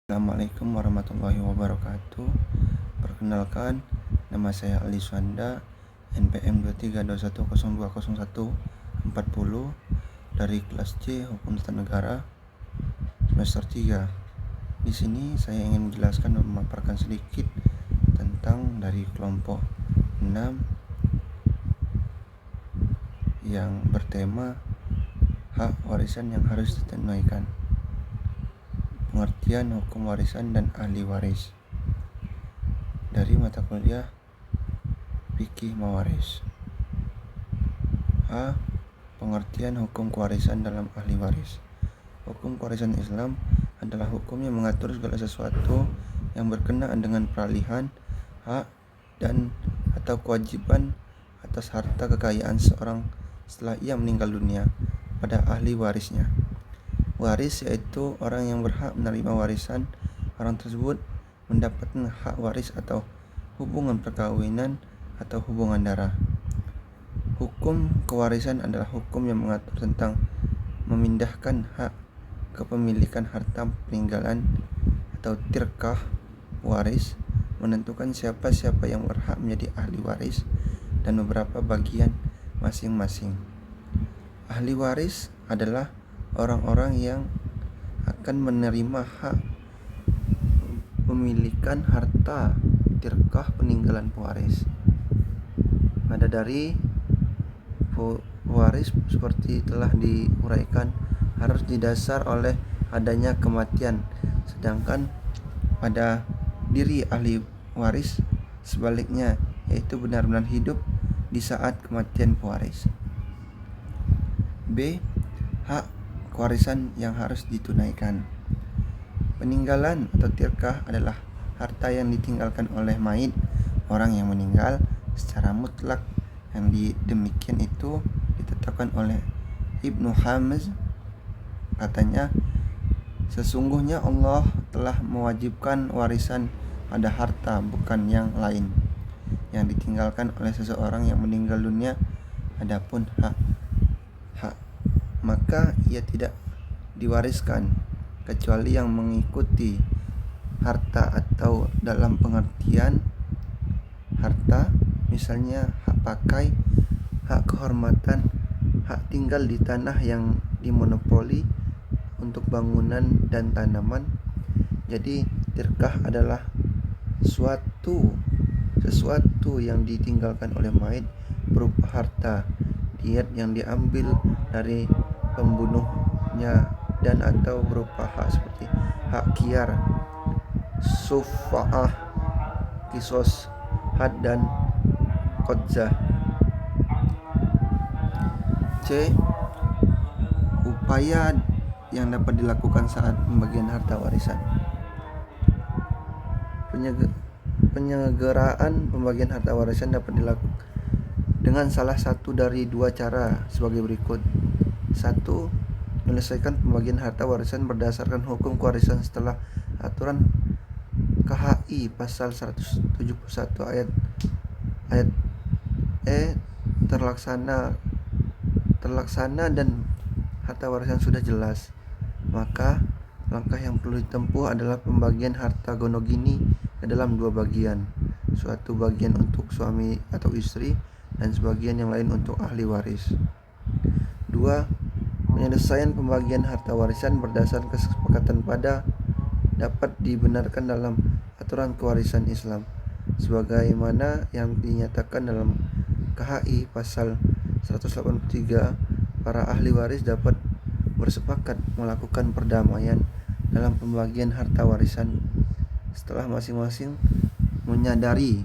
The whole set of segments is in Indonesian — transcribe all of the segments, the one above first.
Assalamualaikum warahmatullahi wabarakatuh. Perkenalkan, nama saya Ali Suanda, NPM 2321020140 dari kelas C Hukum Tata Negara semester 3. Di sini saya ingin menjelaskan dan memaparkan sedikit tentang dari kelompok 6 yang bertema hak warisan yang harus ditunaikan. Pengertian hukum warisan dan ahli waris dari mata kuliah Fikih Mawaris. A. Pengertian hukum kewarisan dalam ahli waris. Hukum kewarisan Islam adalah hukum yang mengatur segala sesuatu yang berkenaan dengan peralihan hak dan atau kewajiban atas harta kekayaan seorang setelah ia meninggal dunia pada ahli warisnya. Waris yaitu orang yang berhak menerima warisan. Orang tersebut mendapatkan hak waris atau hubungan perkawinan atau hubungan darah. Hukum kewarisan adalah hukum yang mengatur tentang memindahkan hak kepemilikan harta peninggalan atau tirkah waris, menentukan siapa-siapa yang berhak menjadi ahli waris dan beberapa bagian masing-masing. Ahli waris adalah orang-orang yang akan menerima hak pemilikan harta tirkah peninggalan pewaris. Ada dari pewaris seperti telah diuraikan harus didasar oleh adanya kematian, sedangkan pada diri ahli waris sebaliknya, yaitu benar-benar hidup di saat kematian pewaris. B. Hak kewarisan yang harus ditunaikan. Peninggalan atau tirkah adalah harta yang ditinggalkan oleh mayit orang yang meninggal secara mutlak. Yang demikian itu ditetapkan oleh Ibnu Hamz. Katanya, sesungguhnya Allah telah mewajibkan warisan pada harta bukan yang lain yang ditinggalkan oleh seseorang yang meninggal dunia. Adapun hak, maka ia tidak diwariskan kecuali yang mengikuti harta atau dalam pengertian harta, misalnya hak pakai, hak kehormatan, hak tinggal di tanah yang dimonopoli untuk bangunan dan tanaman. Jadi tirkah adalah sesuatu yang ditinggalkan oleh mayit berupa harta, diat yang diambil dari pembunuhnya dan atau berupa hak seperti hak kiar, sufa'ah, kisos, had dan qadzah. C. Upaya yang dapat dilakukan saat pembagian harta warisan. Penyelenggaraan pembagian harta warisan dapat dilakukan dengan salah satu dari dua cara sebagai berikut. 1. Menyelesaikan pembagian harta warisan berdasarkan hukum kewarisan setelah aturan KHI pasal 171 ayat E terlaksana dan harta warisan sudah jelas, maka langkah yang perlu ditempuh adalah pembagian harta gonogini ke dalam dua bagian, suatu bagian untuk suami atau istri dan sebagian yang lain untuk ahli waris. 2. Penyelesaian pembagian harta warisan berdasarkan kesepakatan pada dapat dibenarkan dalam aturan kewarisan Islam sebagaimana yang dinyatakan dalam KHI pasal 183. Para ahli waris dapat bersepakat melakukan perdamaian dalam pembagian harta warisan setelah masing-masing menyadari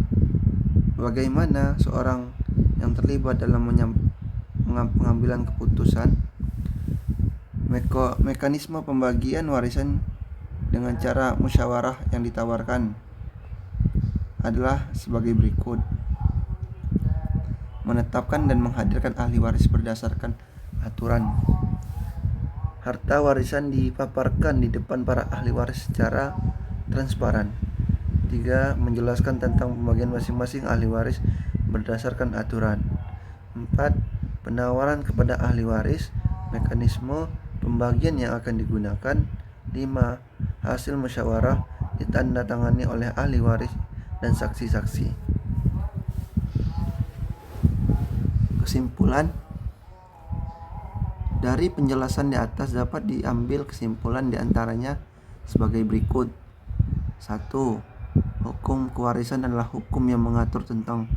bagaimana seorang yang terlibat dalam pengambilan keputusan. Mekanisme pembagian warisan dengan cara musyawarah yang ditawarkan adalah sebagai berikut. Menetapkan dan menghadirkan ahli waris berdasarkan aturan. Harta warisan dipaparkan di depan para ahli waris secara transparan. 3. Menjelaskan tentang pembagian masing-masing ahli waris berdasarkan aturan. 4. Penawaran kepada ahli waris mekanisme pembagian yang akan digunakan. 5. hasil musyawarah ditandatangani oleh ahli waris dan saksi-saksi. Kesimpulan dari penjelasan di atas dapat diambil kesimpulan diantaranya sebagai berikut. 1. Hukum kewarisan adalah hukum yang mengatur tentang